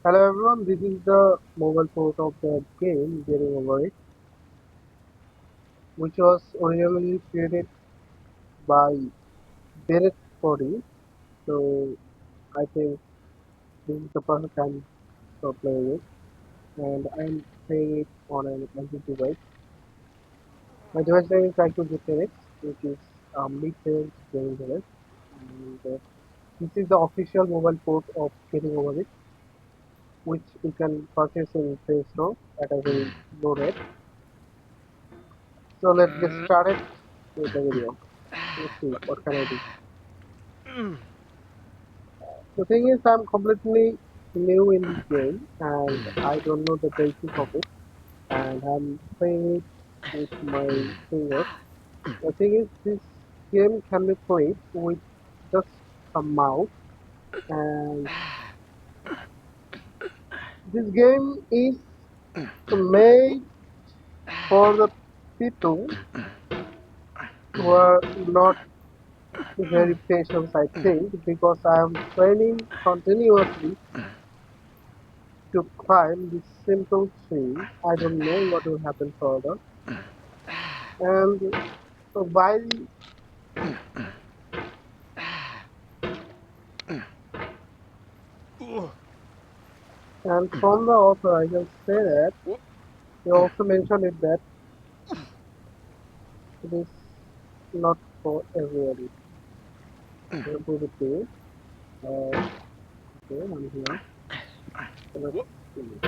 Hello everyone, this is the mobile port of the game Getting Over It, which was originally created by Derek Cody. So I think this is the perfect time for playing it, and I'm playing it on an Android device. My device name is iQOO which is mid-range gaming device, and this is the official mobile port of Getting Over It, which you can purchase in Play Store at a very low rate. So let's get started with the video. Let's see what can I do. The thing is, I'm completely new in this game and I don't know the basics of it, and I'm playing it with my fingers. The thing is, this game can be played with just a mouse, and this game is made for the people who are not very patient, I think, because I am training continuously to climb this simple tree. I don't know what will happen further. And while and from the author, I can say that he also mentioned it that it is not for everybody. I'll put it to you. Okay, I'm here. So let's see.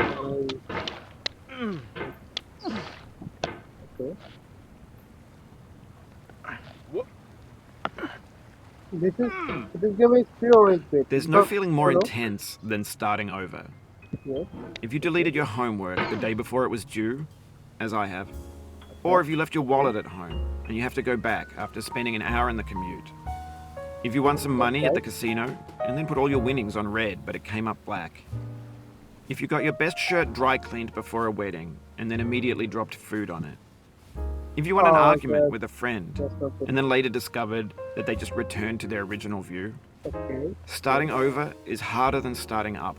Okay. This game is pure bit There's no because feeling more intense than starting over. yes, If you deleted your homework the day before it was due, as I have, or okay, if you left your wallet at home and you have to go back after spending an hour in the commute. If you won some that's money at right. the casino and then put all your winnings on red but it came up black. If you got your best shirt dry cleaned before a wedding and then immediately dropped food on it. If you won an Oh, argument with a friend that's not good. and then later discovered that they just returned to their original view. Okay, Starting over is harder than starting up.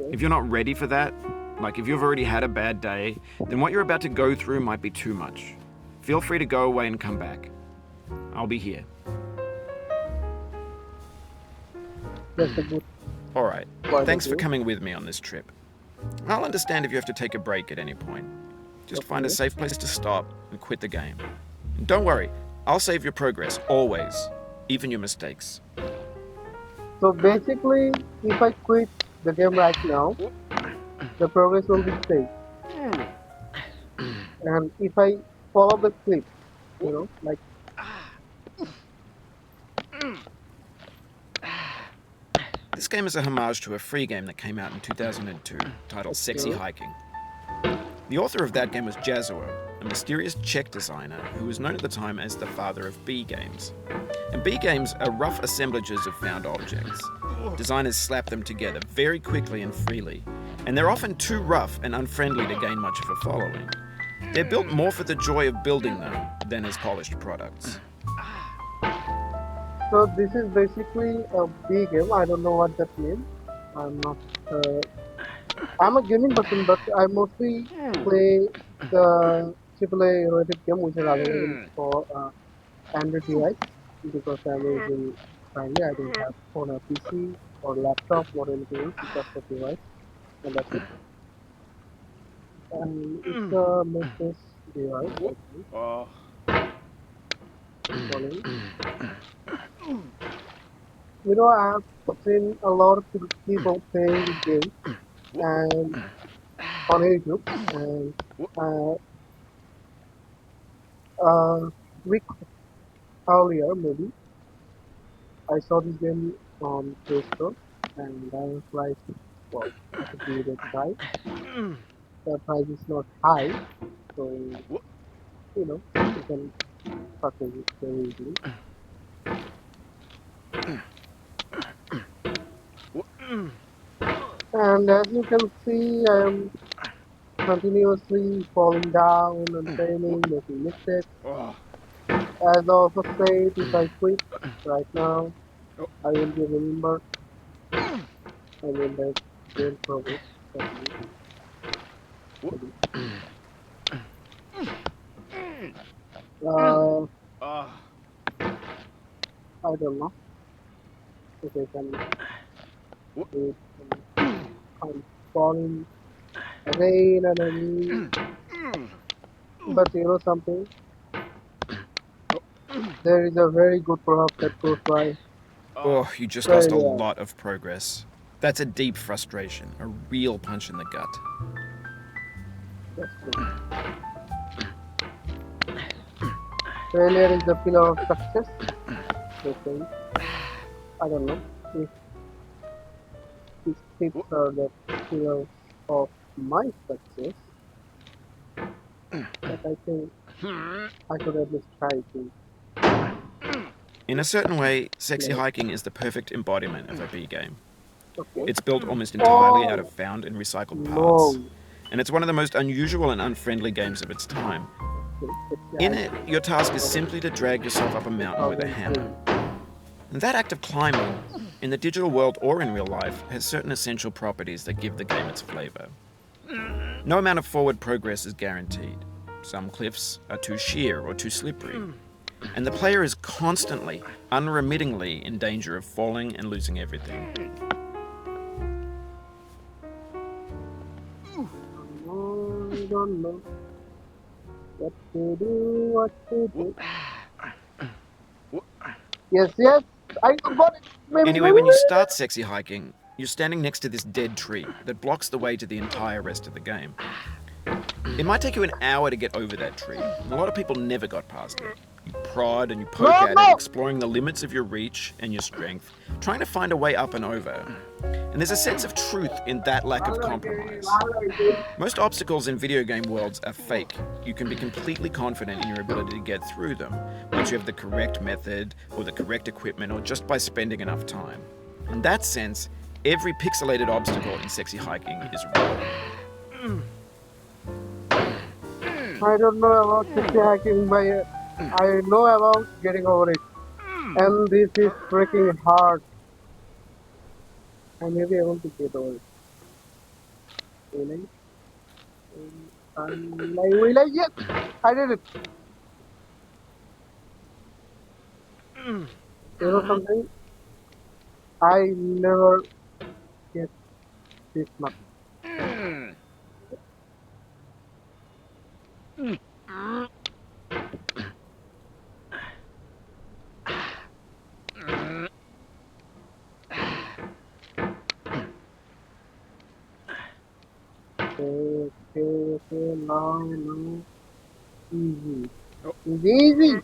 okay. If you're not ready for that, like if you've already had a bad day, then what you're about to go through might be too much. Feel free to go away and come back. I'll be here. That's a good Alright, point of thanks for view. coming with me on this trip. I'll understand if you have to take a break at any point. Just find a Okay. safe place to stop and quit the game. And don't worry, I'll save your progress, always, even your mistakes. So basically, if I quit the game right now, the progress will be saved. And if I follow the clip, like This game is a homage to a free game that came out in 2002 titled Sexy okay, Hiking. The author of that game was Jazuo, a mysterious Czech designer who was known at the time as the father of B games. And B games are rough assemblages of found objects. Designers slap them together very quickly and freely, and they're often too rough and unfriendly to gain much of a following. They're built more for the joy of building them than as polished products. so this is basically a B game. I don't know what that means. I'm not. Uh, I'm a gaming person, but I mostly play the AAA rated game, which is available for Android device because I'm using finally I don't have on a PC or laptop or anything else, it's just a device and that's it. And it's a Moses device, I think. Calling. I have seen a lot of people playing this game and on YouTube, and uh, a week earlier maybe I saw this game on Play Store, and I was like, well, I should give it a try. The price is not high, so you can purchase it very easily. And as you can see, I am continuously falling down and failing, making mistakes. As I also said, if I quit right now, I will be remembered. I mean that. gain progress. Certainly. Uh, I don't know if I can do it. I'm falling again and again. But you know something? There is a very good proverb that goes by Oh, you just lost a failure. lot of progress. That's a deep frustration, a real punch in the gut. That's true. Failure is the pillar of success. They say. I don't know if these tips are the pillars of my success, but I think I could at least try to In a certain way, Sexy play. Hiking is the perfect embodiment of a B game. Okay. It's built almost entirely out of Oh found and recycled parts, no! and it's one of the most unusual and unfriendly games of its time. It's In like it, your task is simply to drag yourself up a mountain with a hammer. 2003. And that act of climbing, in the digital world or in real life, has certain essential properties that give the game its flavour. No amount of forward progress is guaranteed. Some cliffs are too sheer or too slippery, and the player is constantly, unremittingly in danger of falling and losing everything. I don't know what to do, what to do. Yes, yes, I got it. Maybe, Anyway, when you start Sexy Hiking, you're standing next to this dead tree that blocks the way to the entire rest of the game. It might take you an hour to get over that tree, and a lot of people never got past it. You prod and you poke No, at it, no. exploring the limits of your reach and your strength, trying to find a way up and over. And there's a sense of truth in that lack of compromise. Most obstacles in video game worlds are fake. You can be completely confident in your ability to get through them once you have the correct method or the correct equipment or just by spending enough time. In that sense, every pixelated obstacle in Sexy Hiking is real. I don't know about safety hacking, but I know about getting over it. And this is freaking hard. I may be able to get over it. Really? Will I? Yes! I did it! You know something? I never get this much. Okay, okay, now, now. Easy. Easy, easy!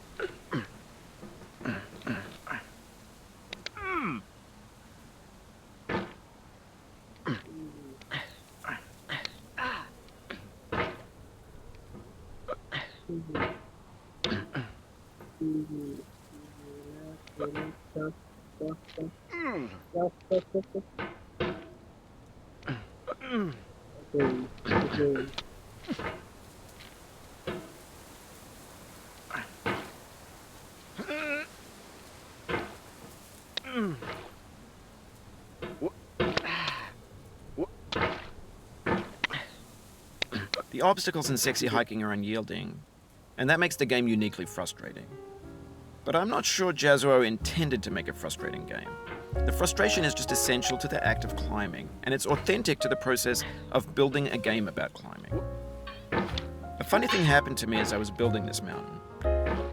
Easy, easy, easy. Relax, relax, just, just. Okay, okay. The obstacles in Sexy Hiking are unyielding, and that makes the game uniquely frustrating. But I'm not sure Jazuo intended to make a frustrating game. The frustration is just essential to the act of climbing, and it's authentic to the process of building a game about climbing. A funny thing happened to me as I was building this mountain.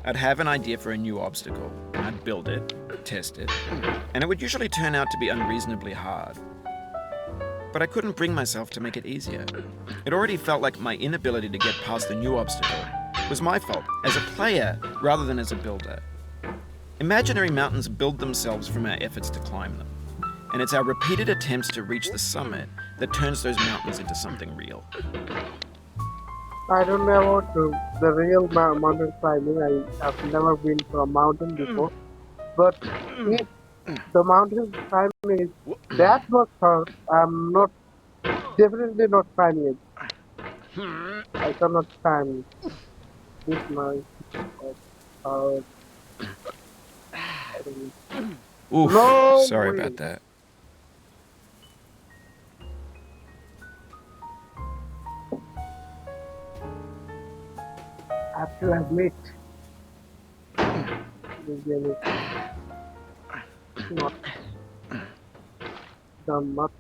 I'd have an idea for a new obstacle, I'd build it, test it, and it would usually turn out to be unreasonably hard. But I couldn't bring myself to make it easier. It already felt like my inability to get past the new obstacle was my fault as a player rather than as a builder. Imaginary mountains build themselves from our efforts to climb them, and it's our repeated attempts to reach the summit that turns those mountains into something real. I don't know about the real mountain climbing. I have never been to a mountain before. But if the mountain climbing is that much hard, I'm not definitely not climbing it. I cannot climb this much of hard. Oof, No sorry way. about that. to admit this game is not done much.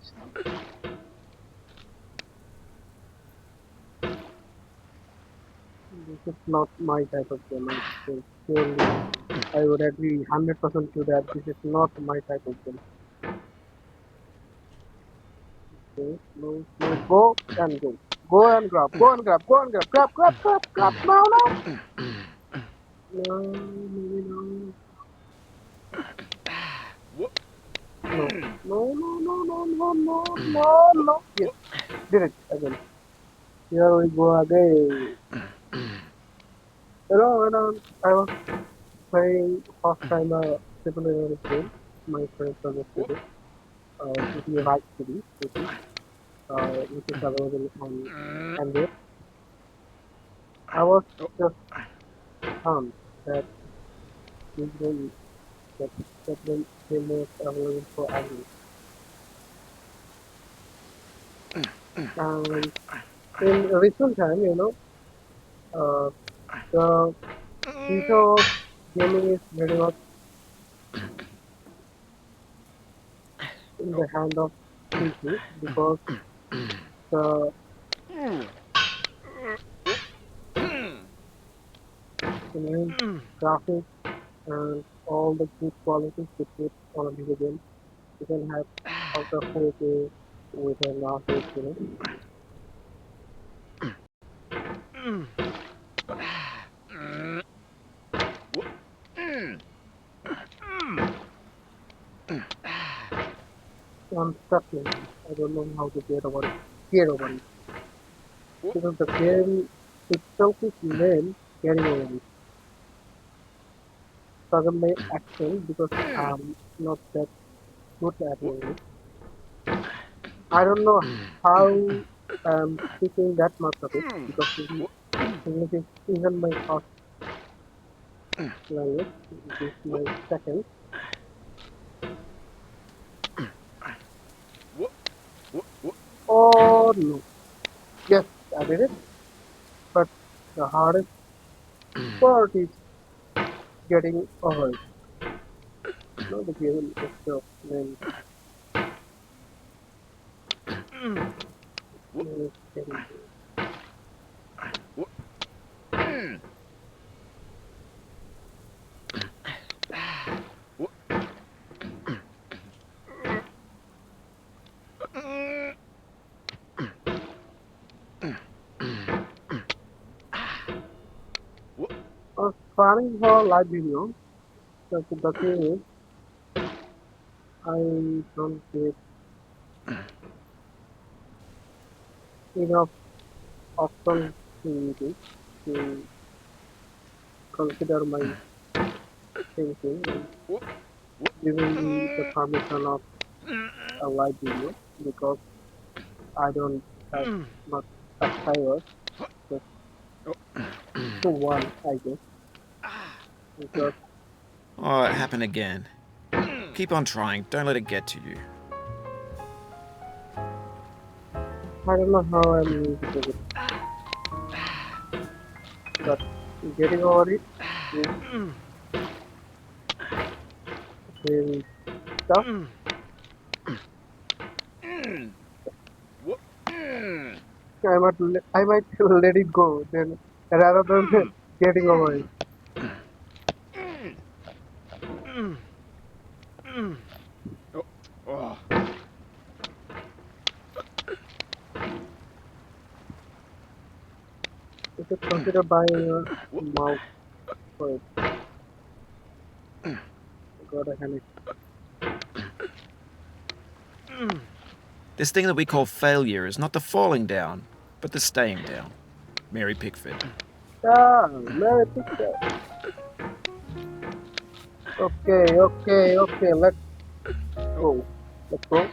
This is not my type of game. I think surely I would agree 100% to that. This is not my type of game. Okay, no, no, go and go. Go and grab, go and grab, go and grab, grab, grab, grab, grab, now, now. No, maybe no. No, no, no, no, no, no, no, no, no. Yes, did it again. Here we go again. When I was playing first time a simulator game, my friend suggested it. GTA Vice City, which is available on Android. I was just stunned that this game that game was available for Android. And in recent time, uh, the future of gaming is very much in the hand of PC because the image, graphics, and all the good qualities they put on a video game. You can have ultra 4K with a graphics. I'm stuck in it. I don't know how to get over it. Get over it. Because the game itself is named getting over it. Doesn't make action because I'm not that good at it. I don't know how I'm speaking that much of it because English is even my first language. It is my second. Oh no. Yes, I did it. But the hardest part is getting over it. No, the game itself. Is getting planning for live video. The thing is, I don't get enough options to YouTube to consider my thinking and giving me the permission of a live video because I don't have much subscribers. Just to one, I guess. Because Oh, it happened again. Keep on trying, don't let it get to you. I don't know how I'm going to do it. But getting over it is very tough. I might let it go then rather than getting over it. You should consider buying a mouse for it. Got a hand. This thing that we call failure is not the falling down, but the staying down. Mary Pickford. Ah, Merry picture. Okay. Let's go. Let's go.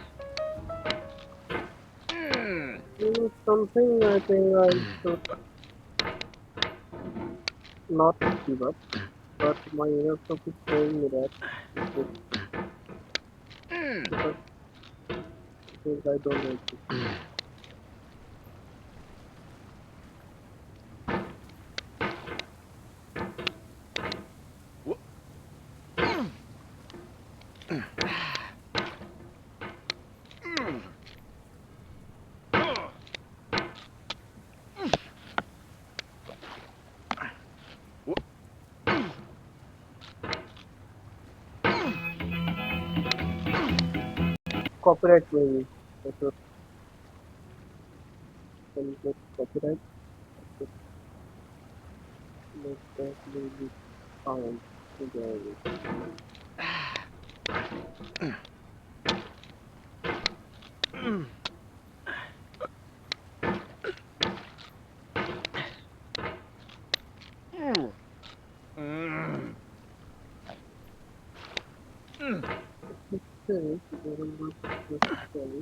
This is something I think I should not give up. But my inner self is saying me that it should because I don't want to. copyright maybe. I should get copyright. Just let that maybe found. Together. Okay, very much necessary.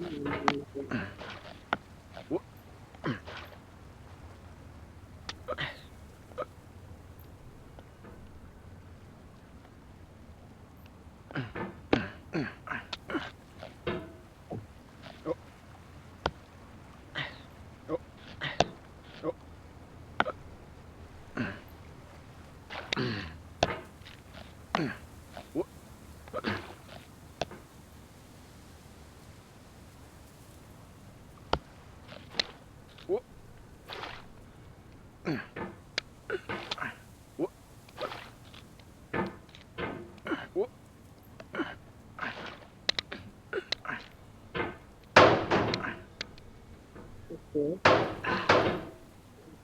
Okay,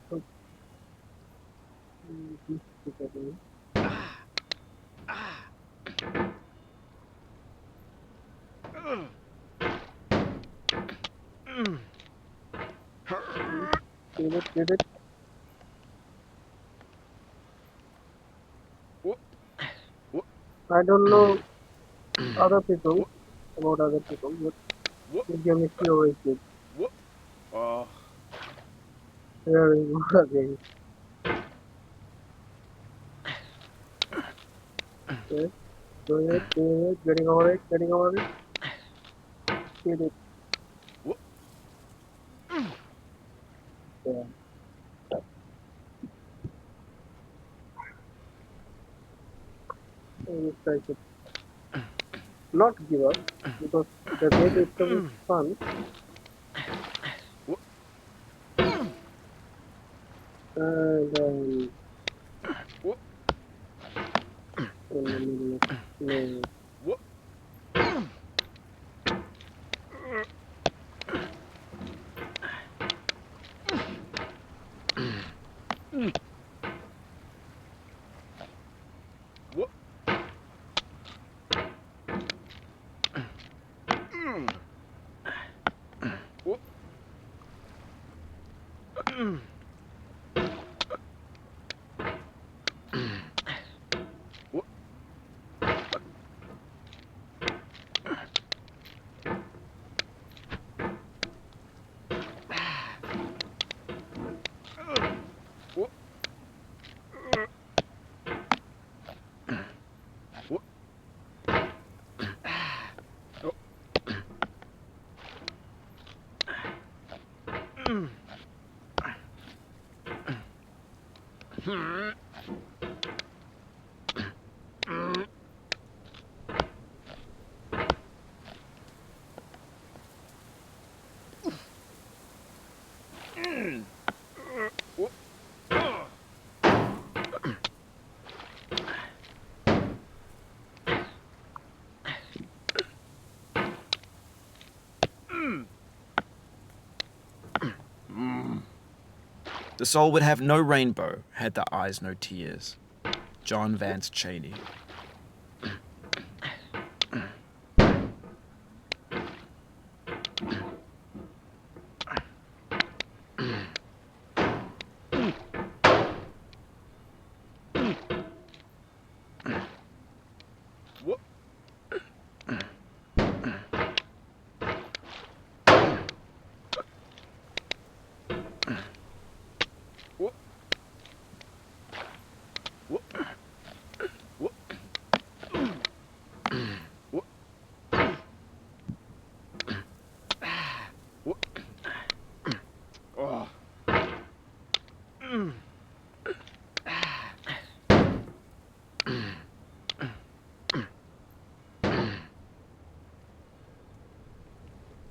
so this together. Did it. I don't know other people about other people, but this game is always good. Very good again. Yes, doing it, getting over it. Did it. Yeah. I try to not give up because the game itself is fun and in the middle of no. The soul would have no rainbow had the eyes no tears. John Vance Cheney.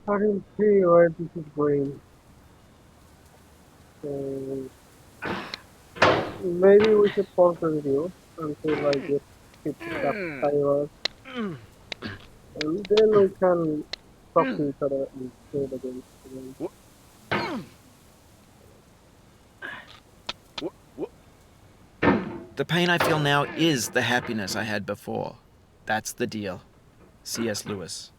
I didn't see where this is going. So maybe we should pause the video until I get 50 subscribers and then we can talk to each other and play the game again. The pain I feel now is the happiness I had before. That's the deal. C.S. Lewis.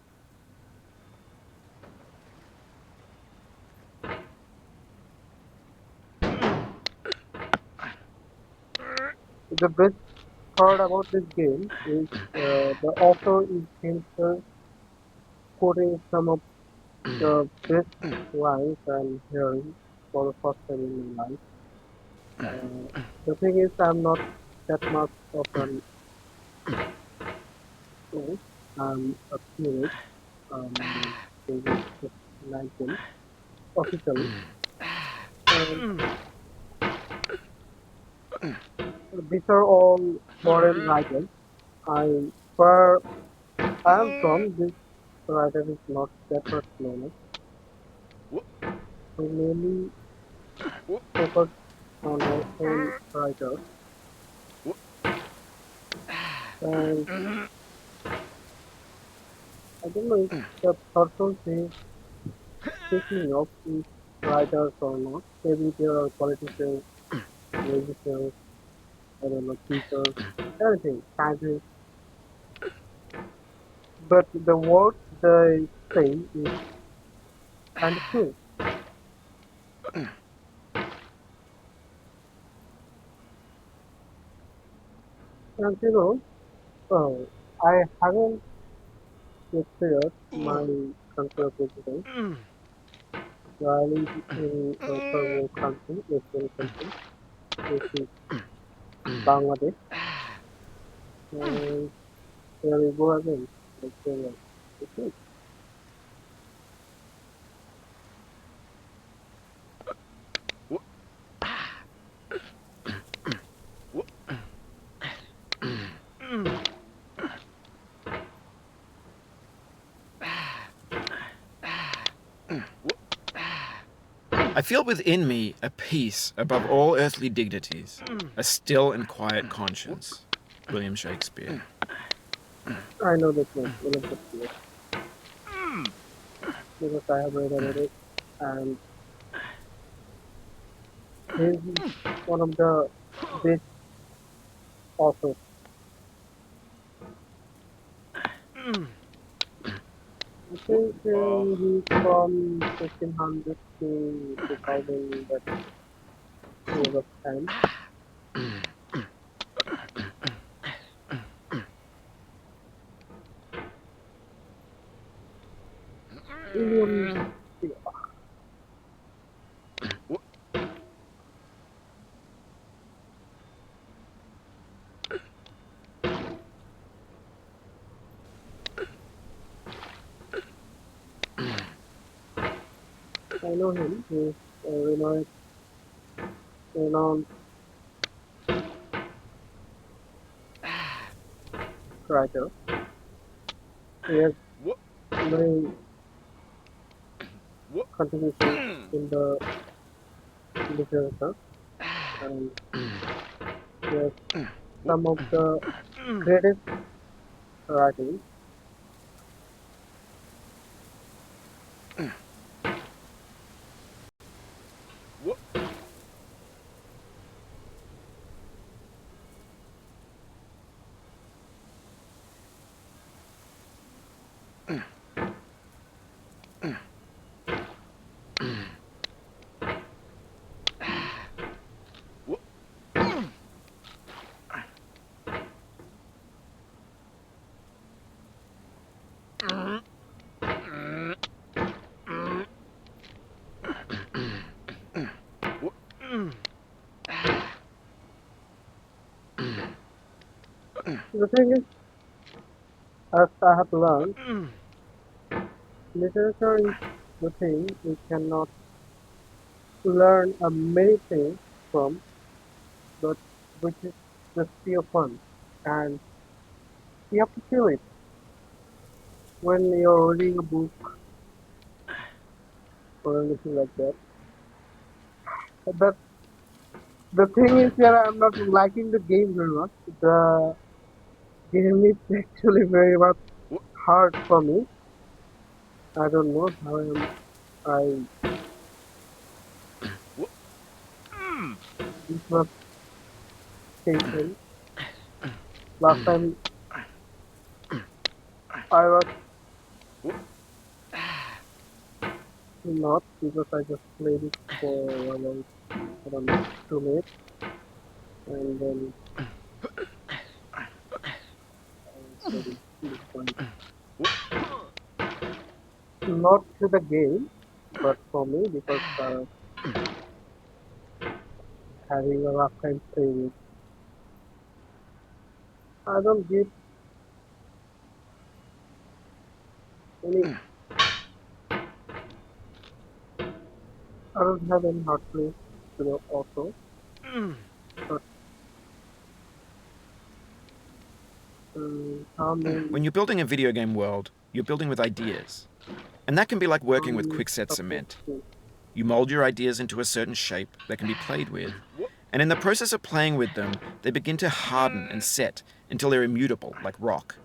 The best part about this game is the author is himself quoting some of the best lines I'm hearing for the first time in my life. Uh, the thing is, I'm not that much of an adult. I'm a teenage. My age is just 19 officially, and these are all foreign writers. I where I am from, this writer is not that much known. He mainly focused on her own writers, and I don't know if the person he's speaking of is writers or not. Maybe there are politicians, musicians, I don't know, teachers, anything, scientists. But the words they say is kind of true. And I haven't declared my country of residence. So I live in a third world country, Asian country, which is Bangladesh. And here we go again. Like, okay. I feel within me a peace above all earthly dignities, a still and quiet conscience. William Shakespeare. I know this much, William Shakespeare, because I have read about it, and he's one of the best authors. I think he's from 1500 to 2000, that period of time. William Shakespeare. I know him. He's a renowned writer. He has many contributions in the literature, and he has some of the greatest writings. The thing is, as I have learned, literature is the thing we cannot learn many things from, but which is just pure fun. And you have to feel it when you're reading a book or anything like that. But the thing is that I'm not liking the game very much. The game is actually very much hard for me. I don't know how am I this was taken. Last time I was not because I just played it for about I don't know 2 minutes and then I was very disappointed. Not to the game, but for me because having a rough time playing it. I don't get any. I don't have any hot play, also. But how When many you're building a video game world, you're building with ideas. And that can be like how working with many quickset supposed cement. to? You mold your ideas into a certain shape that can be played with, and in the process of playing with them, they begin to harden and set until they're immutable, like rock.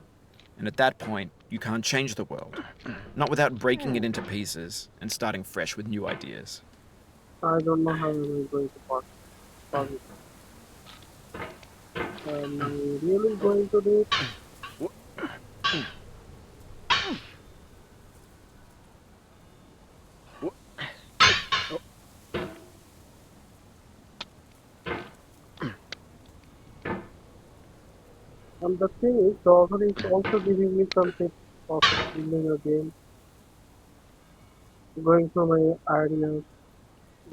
And at that point, you can't change the world, not without breaking it into pieces and starting fresh with new ideas. I don't know how am I going to pause it. Am I really going to do it? And the thing is, the author is also giving me some tips of building a game, going through my ideas,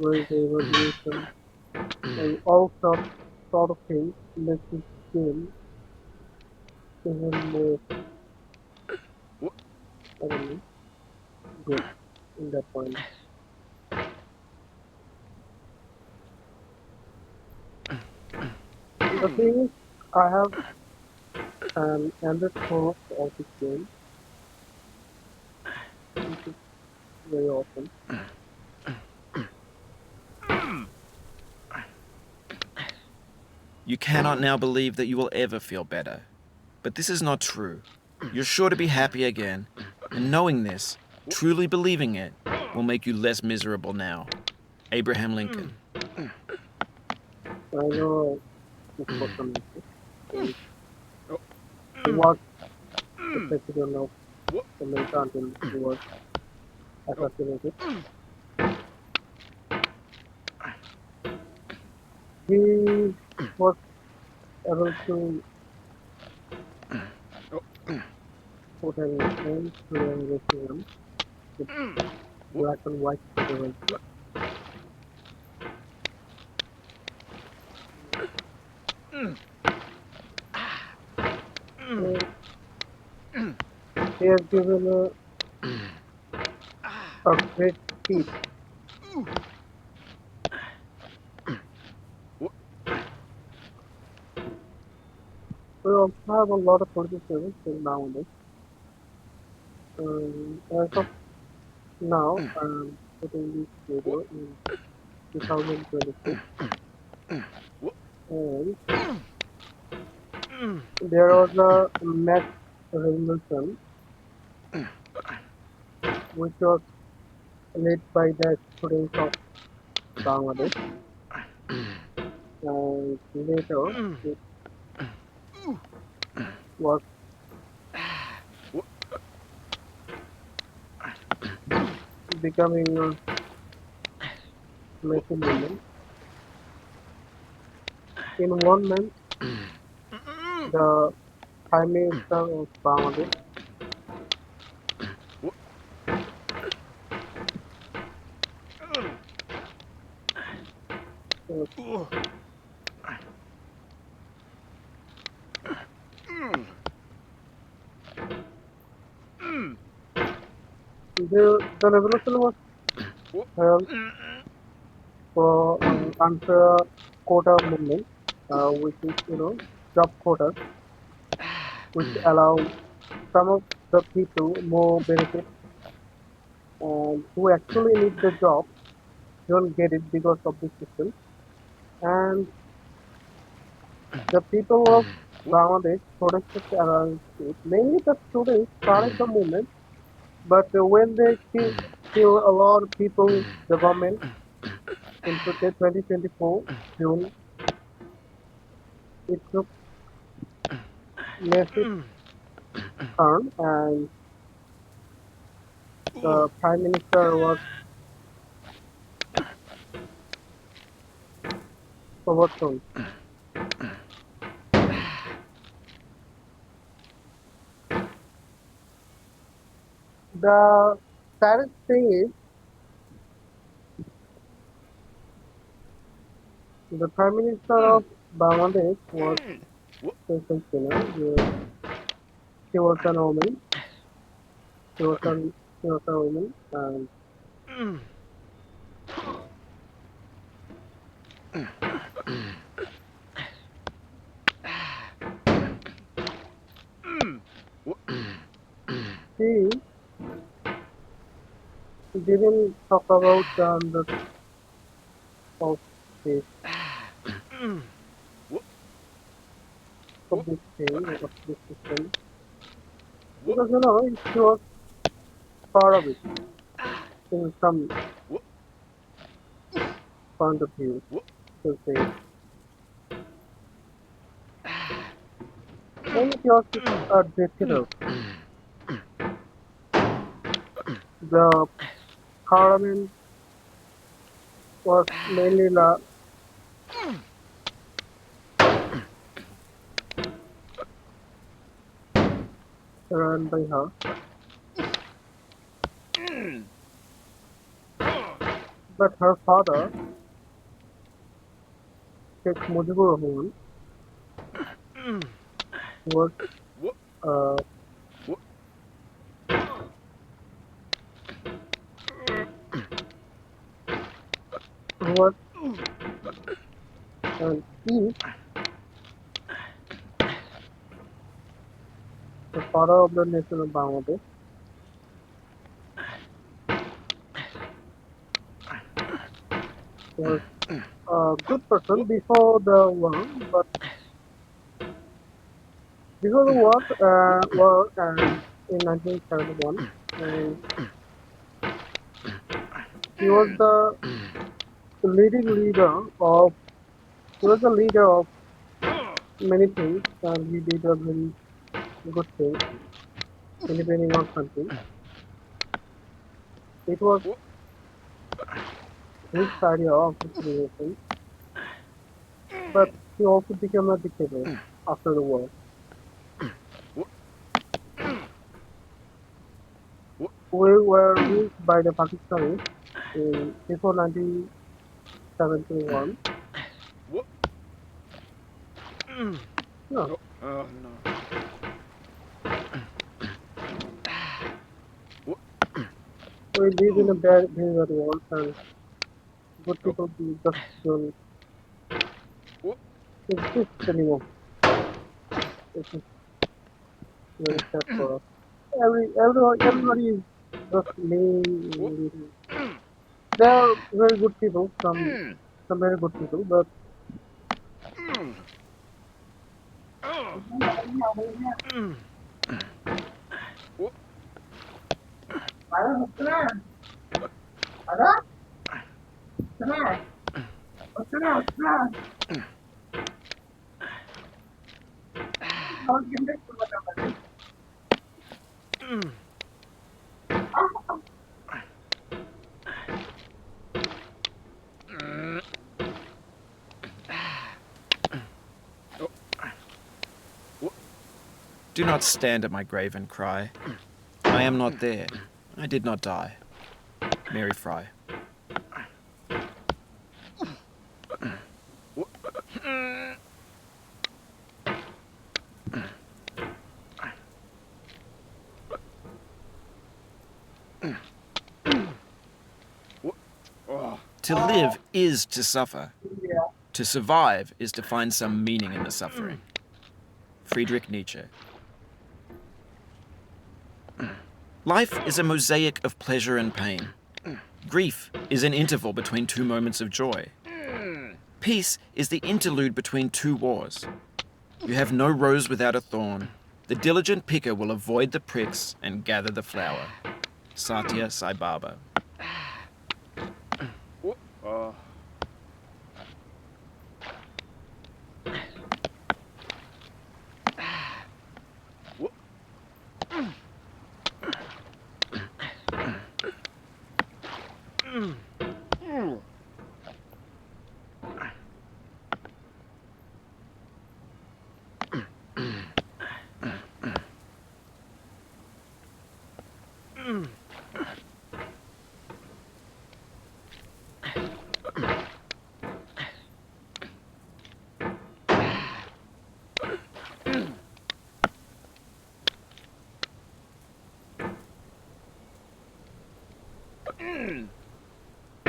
going to evaluation, and all sort of things makes this game even more, I don't know, good in that point. And the thing is, I have an Android phone of this game, which is very awesome. You cannot now believe that you will ever feel better. But this is not true. You're sure to be happy again, and knowing this, truly believing it, will make you less miserable now. Abraham Lincoln. I know this person is he was the president of America until he was assassinated. He was able to put an end to the racism with black and white supremacy. And he has given a great speech. We also have a lot of politicians in nowadays. As of now, I'm putting this video in 2026, and there was a mass revolution which was led by the students of Bangladesh, and later it was becoming a massive movement. In one month, the Prime Minister of Bangladesh uh, the revolution was held for unfair quota movement, which is job quota, which allow some of the people more benefits and who actually need the job don't get it because of this system. And the people of Bangladesh protested against it. Mainly the students started the movement But when they kill a lot of people, the government in 2024 June, it took massive turn, and the prime minister was overthrown. The saddest thing is the prime minister of Bangladesh was Sheikh Hasina. She was an woman. She was an she was a woman, and she didn't talk about the of this of this thing of this system because she was part of it in some point of view. To say, and she was a dictator. The parliament was mainly run by her, but her father, Sheikh Mujibur Rahman, was uh, who was an chief, the father of the nation of Bangladesh, was a good person before the war, but before the war and in 1971, and he was the leading leader of he was the leader of many things, and he did a very good thing in depending on country. It was his idea of the civilization, but he also became a dictator after the war. We were ruled by the Pakistanis in before 1971. No, Oh no. we live in a very bad world, and good people just don't exist anymore. It's just very sad for us. Everybody is just mean. There are very good people, some very good people, but Do not stand at my grave and cry. I am not there. I did not die. Mary Fry. To live is to suffer. To survive is to find some meaning in the suffering. Friedrich Nietzsche. Life is a mosaic of pleasure and pain. Grief is an interval between two moments of joy. Peace is the interlude between two wars. You have no rose without a thorn. The diligent picker will avoid the pricks and gather the flower. Satya Sai Baba.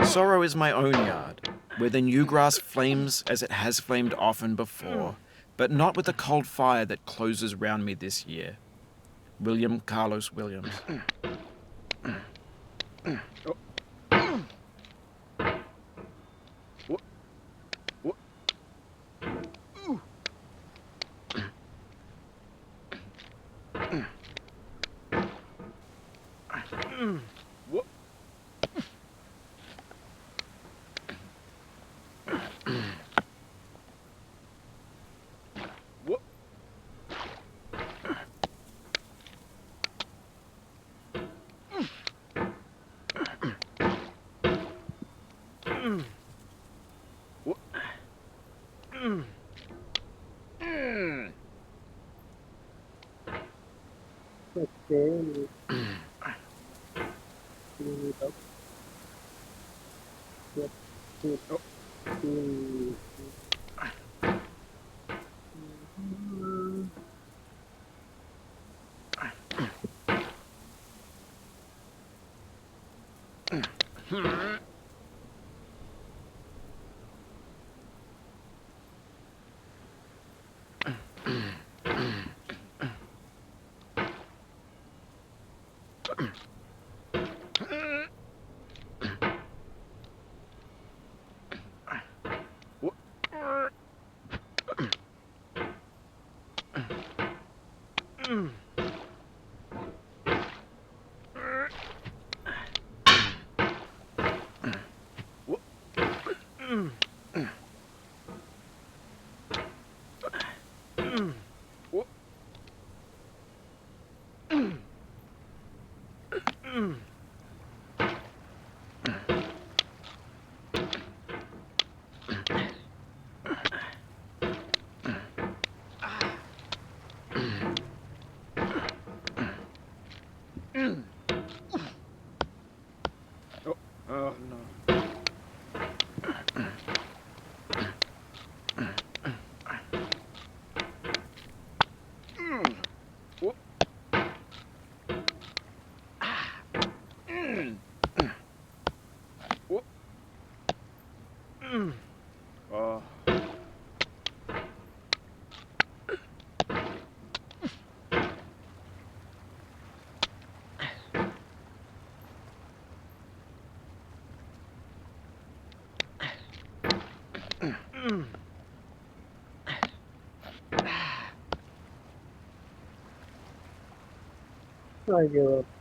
Sorrow is my own yard, where the new grass flames as it has flamed often before, but not with the cold fire that closes round me this year. William Carlos Williams. Okay, clean it up. Yep. Good. Mm. I give up.